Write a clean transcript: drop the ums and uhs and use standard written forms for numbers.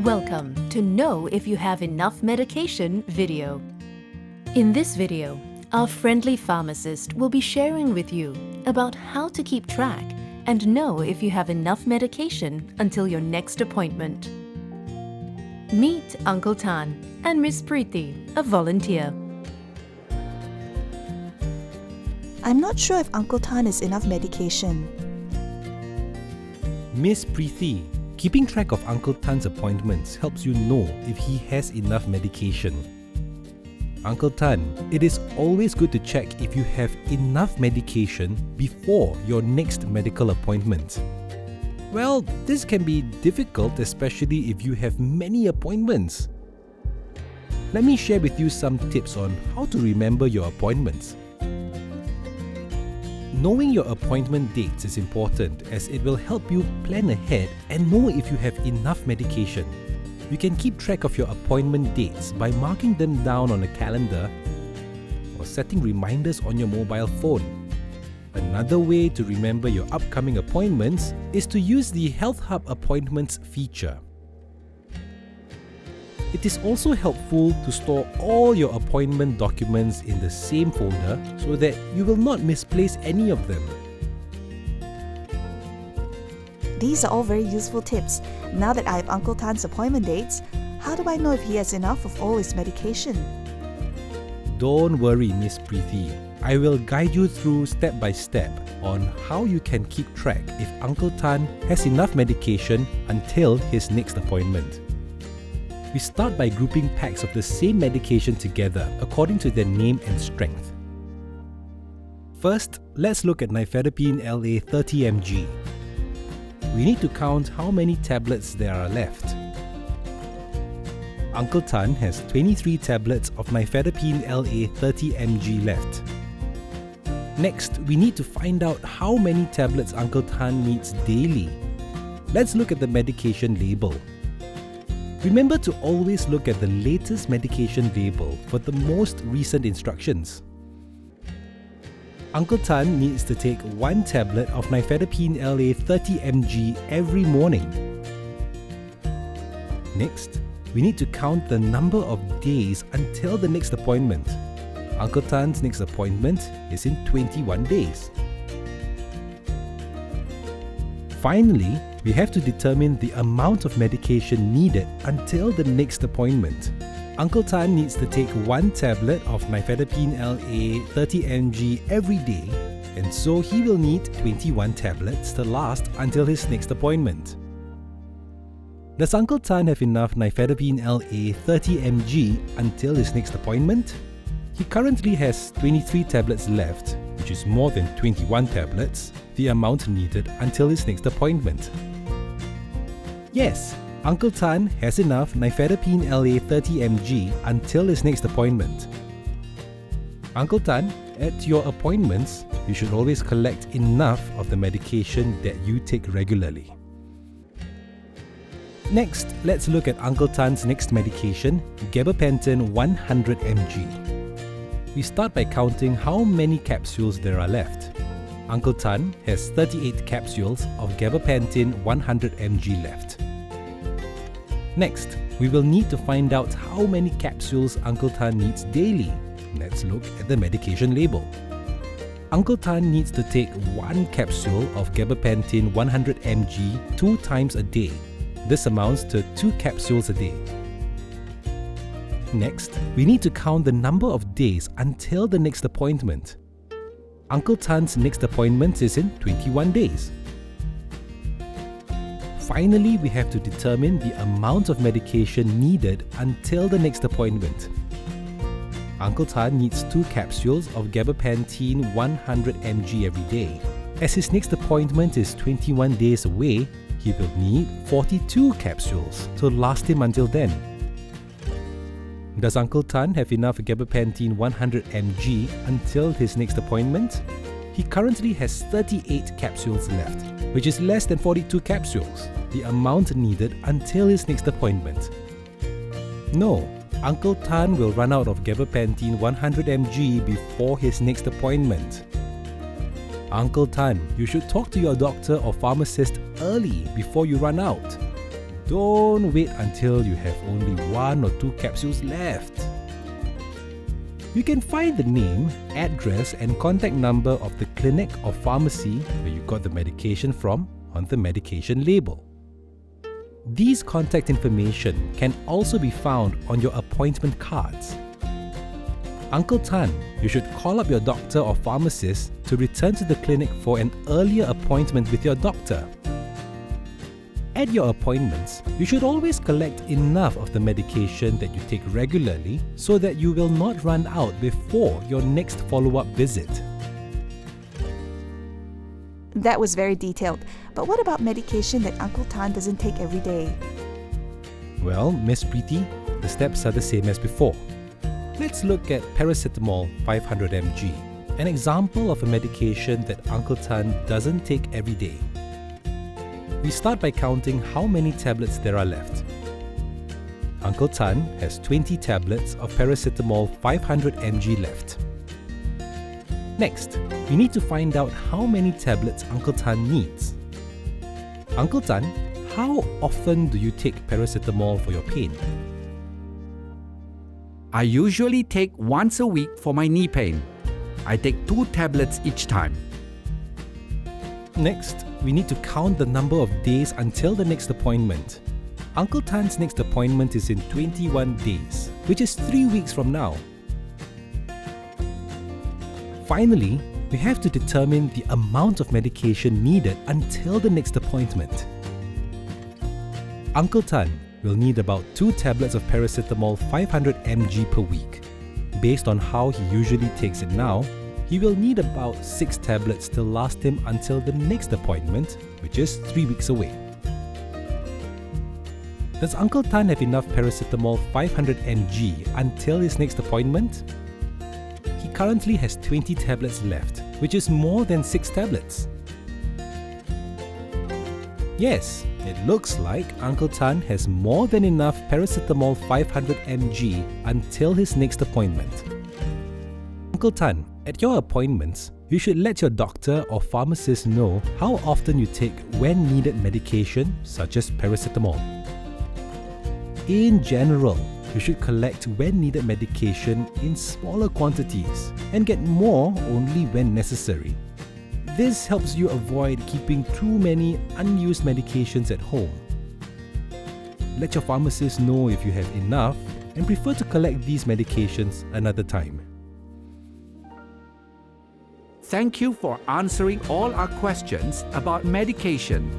Welcome to Know If You Have Enough Medication video. In this video, our friendly pharmacist will be sharing with you about how to keep track and know if you have enough medication until your next appointment. Meet Uncle Tan and Miss Preeti, a volunteer. I'm not sure if Uncle Tan has enough medication. Miss Preeti, keeping track of Uncle Tan's appointments helps you know if he has enough medication. Uncle Tan, it is always good to check if you have enough medication before your next medical appointment. Well, this can be difficult, especially if you have many appointments. Let me share with you some tips on how to remember your appointments. Knowing your appointment dates is important as it will help you plan ahead and know if you have enough medication. You can keep track of your appointment dates by marking them down on a calendar or setting reminders on your mobile phone. Another way to remember your upcoming appointments is to use the Health Hub Appointments feature. It is also helpful to store all your appointment documents in the same folder so that you will not misplace any of them. These are all very useful tips. Now that I have Uncle Tan's appointment dates, how do I know if he has enough of all his medication? Don't worry, Miss Preeti. I will guide you through step by step on how you can keep track if Uncle Tan has enough medication until his next appointment. We start by grouping packs of the same medication together according to their name and strength. First, let's look at Nifedipine LA 30 mg. We need to count how many tablets there are left. Uncle Tan has 23 tablets of Nifedipine LA 30 mg left. Next, we need to find out how many tablets Uncle Tan needs daily. Let's look at the medication label. Remember to always look at the latest medication label for the most recent instructions. Uncle Tan needs to take 1 tablet of Nifedipine LA 30 mg every morning. Next, we need to count the number of days until the next appointment. Uncle Tan's next appointment is in 21 days. Finally, we have to determine the amount of medication needed until the next appointment. Uncle Tan needs to take 1 tablet of Nifedipine LA 30 mg every day, and so he will need 21 tablets to last until his next appointment. Does Uncle Tan have enough Nifedipine LA 30 mg until his next appointment? He currently has 23 tablets left, which is more than 21 tablets, the amount needed until his next appointment. Yes, Uncle Tan has enough Nifedipine LA 30 mg until his next appointment. Uncle Tan, at your appointments, you should always collect enough of the medication that you take regularly. Next, let's look at Uncle Tan's next medication, Gabapentin 100 mg. We start by counting how many capsules there are left. Uncle Tan has 38 capsules of Gabapentin 100 mg left. Next, we will need to find out how many capsules Uncle Tan needs daily. Let's look at the medication label. Uncle Tan needs to take 1 capsule of Gabapentin 100 mg 2 times a day. This amounts to 2 capsules a day. Next, we need to count the number of days until the next appointment. Uncle Tan's next appointment is in 21 days. Finally, we have to determine the amount of medication needed until the next appointment. Uncle Tan needs 2 capsules of Gabapentin 100 mg every day. As his next appointment is 21 days away, he will need 42 capsules to last him until then. Does Uncle Tan have enough Gabapentin 100 mg until his next appointment? He currently has 38 capsules left, which is less than 42 capsules, the amount needed until his next appointment. No, Uncle Tan will run out of Gabapentin 100 mg before his next appointment. Uncle Tan, you should talk to your doctor or pharmacist early before you run out. Don't wait until you have only 1 or 2 capsules left. You can find the name, address and contact number of the clinic or pharmacy where you got the medication from on the medication label. These contact information can also be found on your appointment cards. Uncle Tan, you should call up your doctor or pharmacist to return to the clinic for an earlier appointment with your doctor. At your appointments, you should always collect enough of the medication that you take regularly so that you will not run out before your next follow-up visit. That was very detailed. But what about medication that Uncle Tan doesn't take every day? Well, Miss Preeti, the steps are the same as before. Let's look at paracetamol 500 mg, an example of a medication that Uncle Tan doesn't take every day. We start by counting how many tablets there are left. Uncle Tan has 20 tablets of paracetamol 500 mg left. Next, we need to find out how many tablets Uncle Tan needs. Uncle Tan, how often do you take paracetamol for your pain? I usually take once a week for my knee pain. I take 2 tablets each time. Next, we need to count the number of days until the next appointment. Uncle Tan's next appointment is in 21 days, which is 3 weeks from now. Finally, we have to determine the amount of medication needed until the next appointment. Uncle Tan will need about 2 tablets of paracetamol 500 mg per week. Based on how he usually takes it now, he will need about 6 tablets to last him until the next appointment, which is 3 weeks away. Does Uncle Tan have enough paracetamol 500 mg until his next appointment? He currently has 20 tablets left, which is more than 6 tablets. Yes, it looks like Uncle Tan has more than enough paracetamol 500 mg until his next appointment. Uncle Tan, at your appointments, you should let your doctor or pharmacist know how often you take when needed medication such as paracetamol. In general, you should collect when needed medication in smaller quantities and get more only when necessary. This helps you avoid keeping too many unused medications at home. Let your pharmacist know if you have enough and prefer to collect these medications another time. Thank you for answering all our questions about medication.